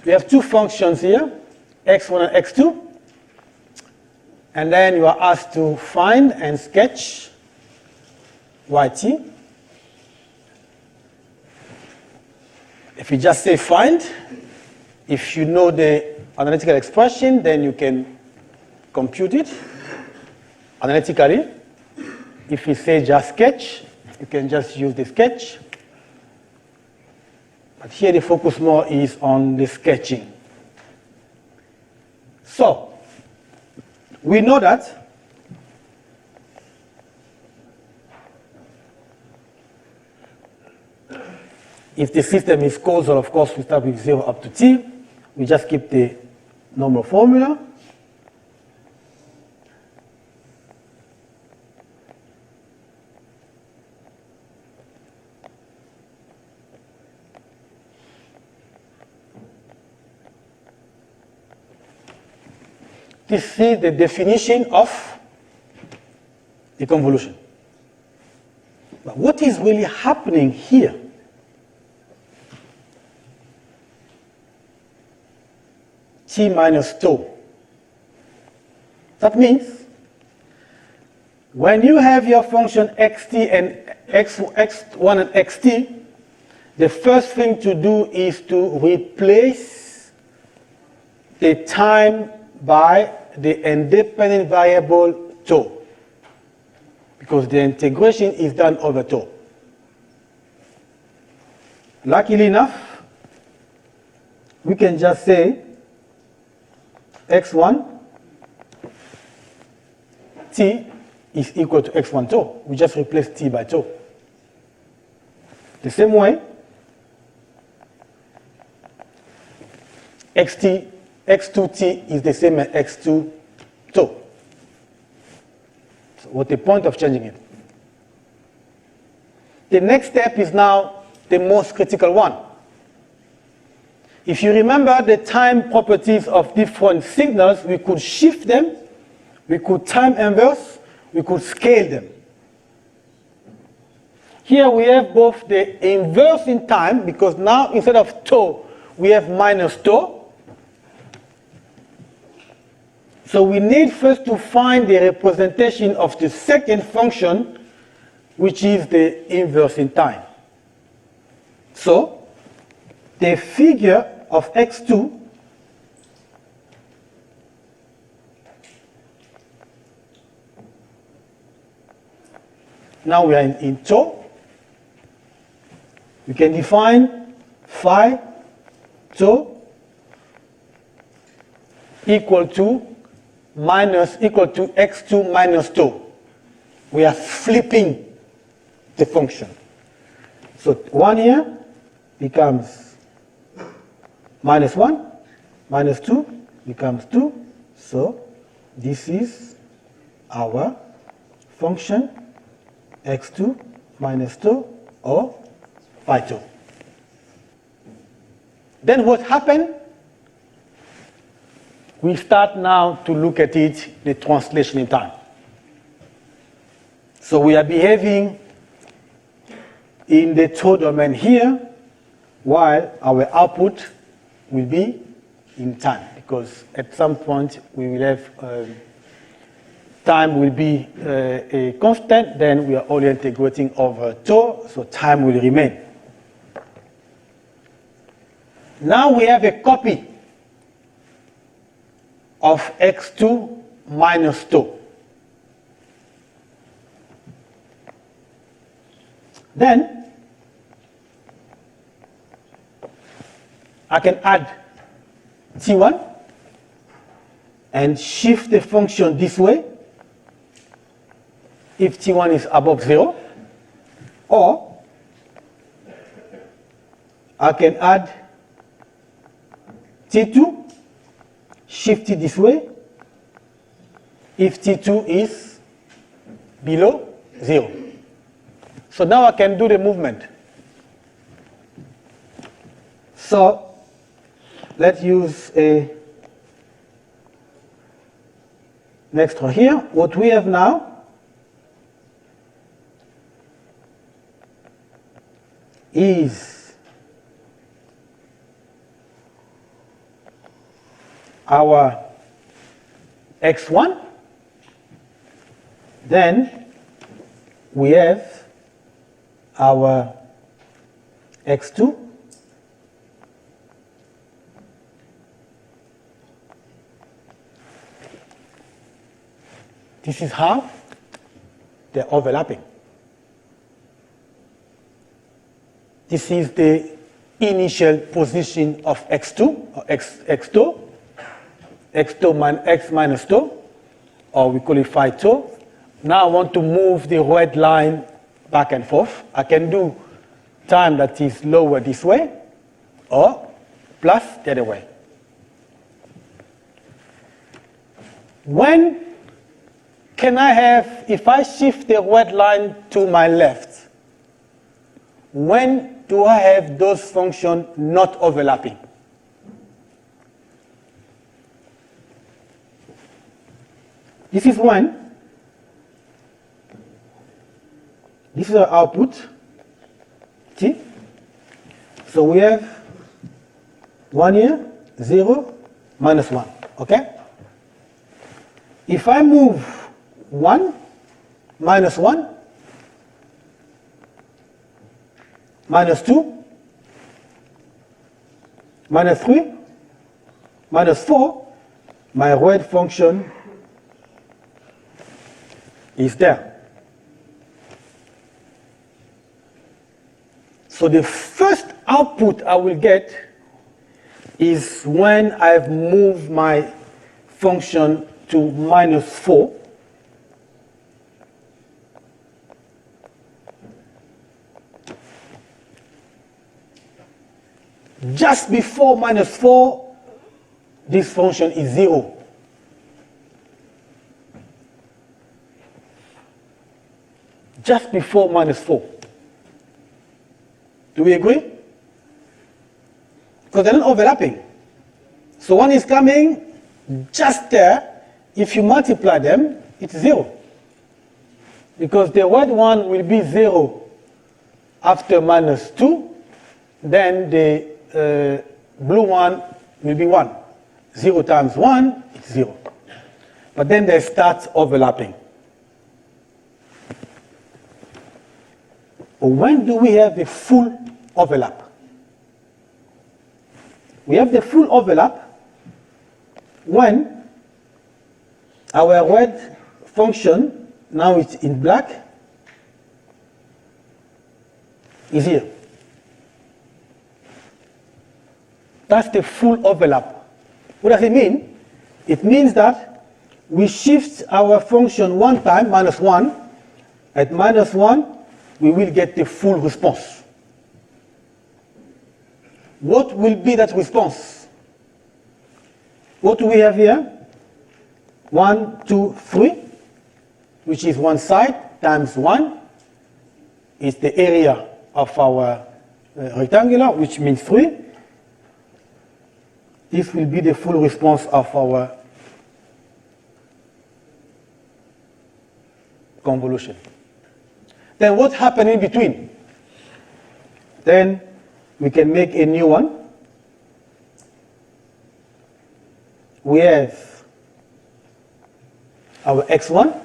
We have two functions here, x1 and x2. And then you are asked to find and sketch yt. If you just say find, if you know the analytical expression, then you can compute it analytically. If you say just sketch, you can just use the sketch. But here the focus more is on the sketching. So, we know that if the system is causal, of course, we start with 0 up to t. We just keep the normal formula. This is the definition of the convolution. But what is really happening here? T minus tau. That means when you have your function xt and x1 and xt, the first thing to do is to replace the time by the independent variable tau, because the integration is done over tau. Luckily enough, we can just say x1 t is equal to x1 tau. We just replace t by tau. The same way, x2t is the same as x2 tau. So what's the point of changing it? The next step is now the most critical one. If you remember the time properties of different signals, we could shift them, we could time inverse, we could scale them. Here we have both the inverse in time, because now instead of tau, we have minus tau. So we need first to find the representation of the second function, which is the inverse in time. So the figure of x2 now we are in tau. We can define phi tau equal to x2 minus tau. We are flipping the function. So 1 here becomes minus 1, minus 2 becomes 2. So this is our function x2 minus tau, or phi tau. Then what happened? We start now to look at it, the translation in time. So we are behaving in the tau domain here, while our output will be in time, because at some point we will have time will be a constant, then we are only integrating over tau, so time will remain. Now we have a copy of x2 minus tau. Then I can add t1 and shift the function this way if t1 is above 0, or I can add t2, shift it this way if t2 is below 0. So now I can do the movement. So let's use a next one here. What we have now is our x1, then we have our x2, this is how they're overlapping. This is the initial position of x2, or x2, x minus 2, or we call it phi 2. Now I want to move the red line back and forth. I can do time that is lower this way, or plus the other way. When can I have, if I shift the red line to my left, when do I have those functions not overlapping? This is when, this is our output, see? So we have 1 here, 0, minus 1, okay? If I move 1, minus 1, minus 2, minus 3, minus 4, my red function is there. So the first output I will get is when I've moved my function to minus 4. Just before minus 4, this function is 0. Just before minus 4. Do we agree? Because they're not overlapping. So one is coming just there. If you multiply them, it's 0. Because the red one will be 0 after minus 2. Then the blue one will be 1. 0 times 1 is 0. But then they start overlapping. When do we have the full overlap? We have the full overlap when our red function, now it's in black, is here. That's the full overlap. What does it mean? It means that we shift our function one time, minus 1. At minus 1, we will get the full response. What will be that response? What do we have here? 1, 2, 3, which is one side, times 1 is the area of our rectangular, which means 3. This will be the full response of our convolution. Then what happened in between? Then we can make a new one. We have our x1.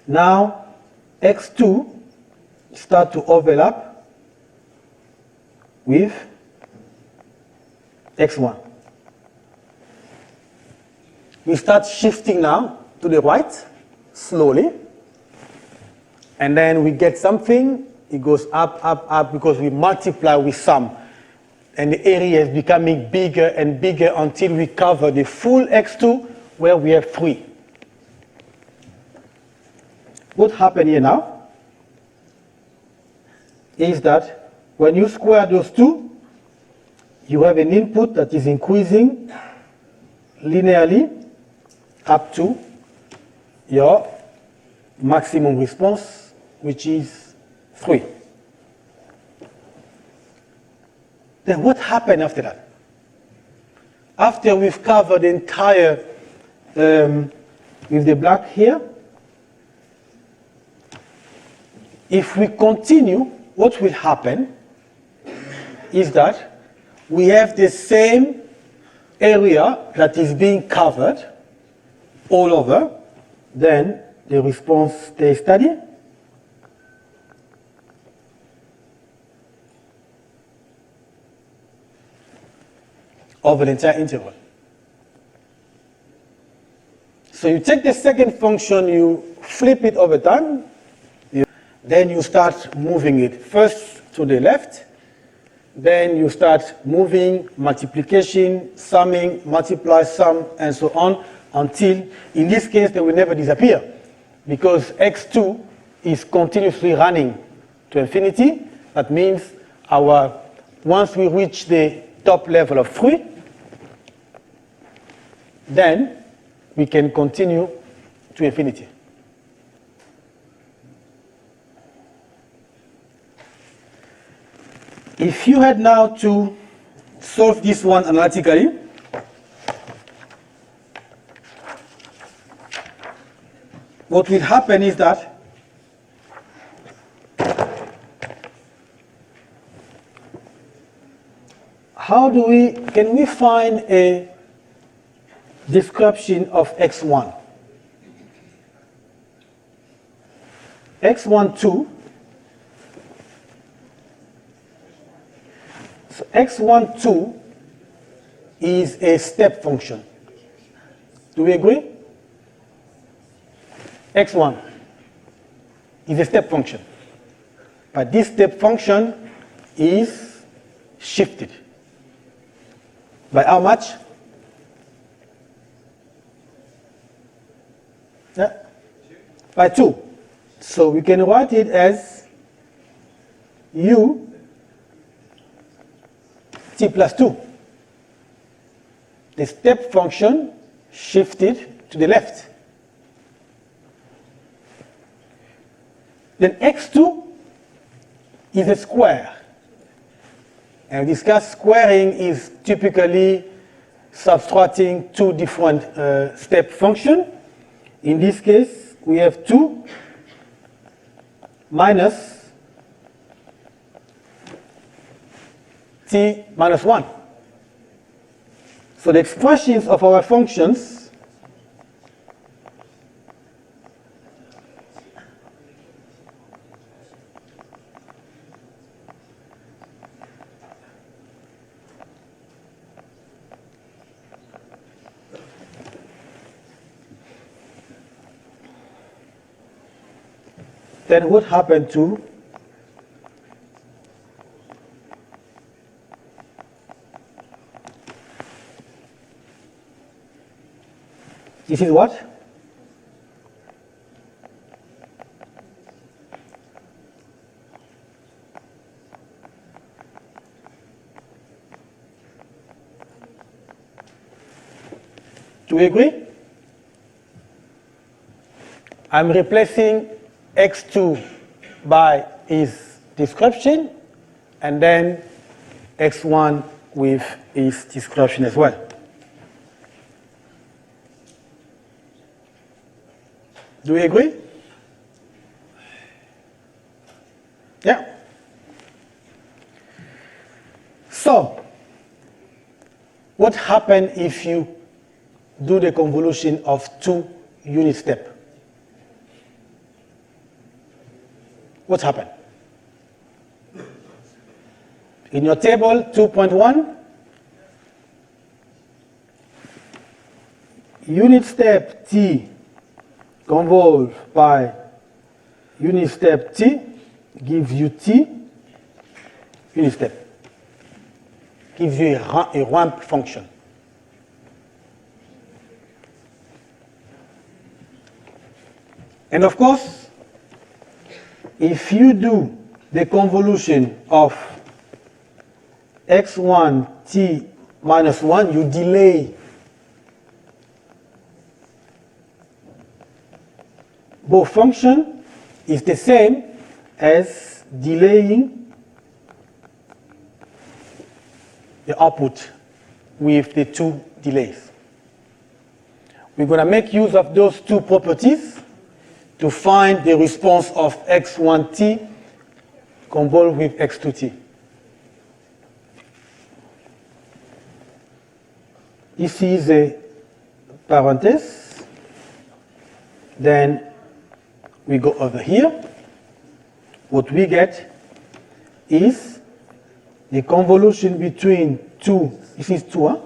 Now x2 start to overlap with x1. We start shifting now to the right, slowly. And then we get something, it goes up, up, up, because we multiply with sum. And the area is becoming bigger and bigger until we cover the full x2, where we have 3. What happened here now is that when you square those two, you have an input that is increasing linearly up to your maximum response, which is 3. Then what happened after that? After we've covered the entire, with the black here, if we continue, what will happen is that we have the same area that is being covered all over, then the response stays steady. Over the entire interval. So you take the second function, you flip it over time, then you start moving it first to the left, then you start moving, multiplication, summing, multiply, sum, and so on, until, in this case, they will never disappear, because x2 is continuously running to infinity. That means once we reach the top level of 3, then we can continue to infinity. If you had now to solve this one analytically, what will happen is that can we find a description of x1? x12. So x12 is a step function. Do we agree? x1 is a step function. But this step function is shifted. By how much? Yeah. By 2. So we can write it as u t plus 2. The step function shifted to the left. Then x2 is a square. And we discussed squaring is typically subtracting two different step functions. In this case, we have 2 minus t minus 1. So the expressions of our functions then what happened to this is what? Do we agree? I'm replacing x2 by its description, and then x1 with its description as well. Do we agree? Yeah. So, what happens if you do the convolution of 2 unit steps? What happened? In your table 2.1, unit step t convolved by unit step t gives you t unit step. Gives you a ramp function. And of course, if you do the convolution of x1 t minus 1, you delay both function is the same as delaying the output with the 2 delays. We're going to make use of those 2 properties to find the response of x1t convolved with x2t. This is a parenthesis. Then we go over here. What we get is the convolution between two, this is 2, huh?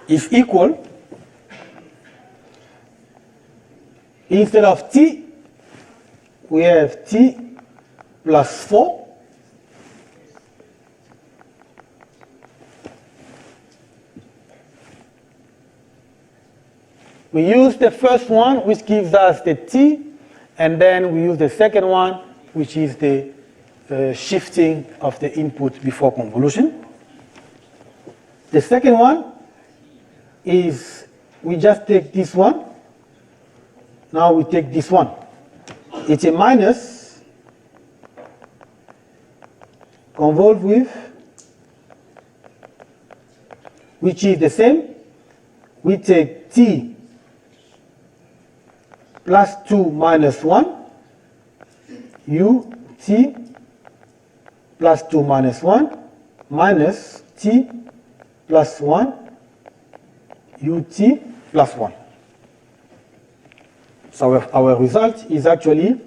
Is equal, instead of t, we have t plus 4 we use the first one, which gives us the t, and then we use the second one, which is the shifting of the input before convolution. The second one is we just take this one. Now we take this one. It's a minus convolve with, which is the same. We take t plus 2 minus 1, u t plus 2 minus 1 minus t plus 1 ut plus 1. So our result is actually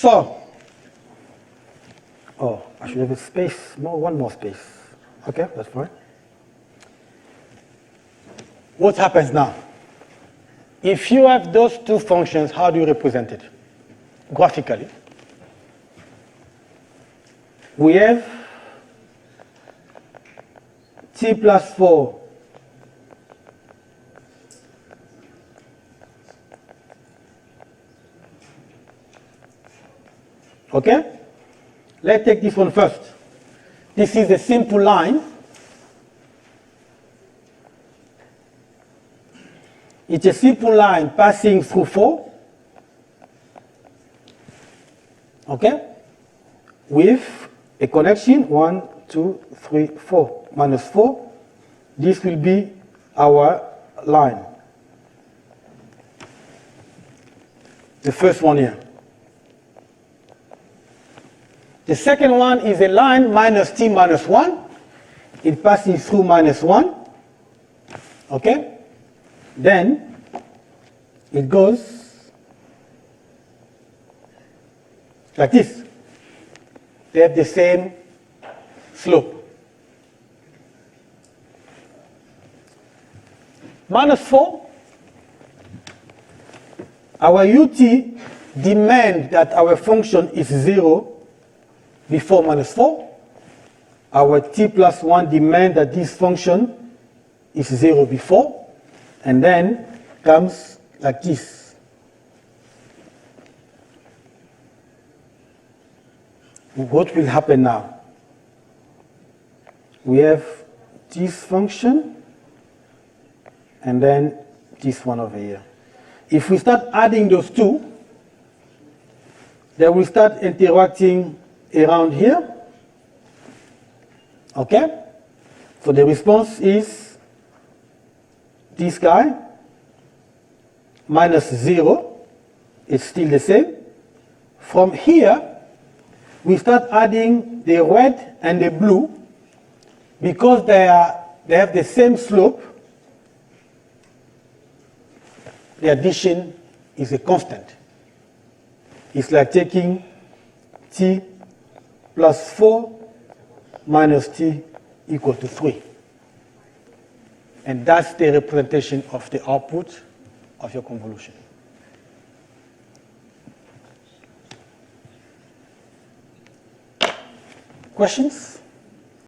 so, oh, I should have a space, one more space. Okay, that's fine. What happens now? If you have those two functions, how do you represent it? Graphically. We have t plus 4 okay? Let's take this one first. This is a simple line. It's a simple line passing through 4. Okay? With a connection 1, 2, 3, 4 minus 4. This will be our line. The first one here. The second one is a line minus t minus 1. It passes through minus 1. Okay? Then it goes like this. They have the same slope. Minus 4. Our ut demands that our function is 0 before minus 4. Our t plus 1 demands that this function is 0 before, and then comes like this. What will happen now? We have this function, and then this one over here. If we start adding those two, they will start interacting around here. Okay? So the response is this guy minus 0. It's still the same. From here, we start adding the red and the blue because they have the same slope. The addition is a constant. It's like taking t plus 4 minus t equal to 3. And that's the representation of the output of your convolution. Questions?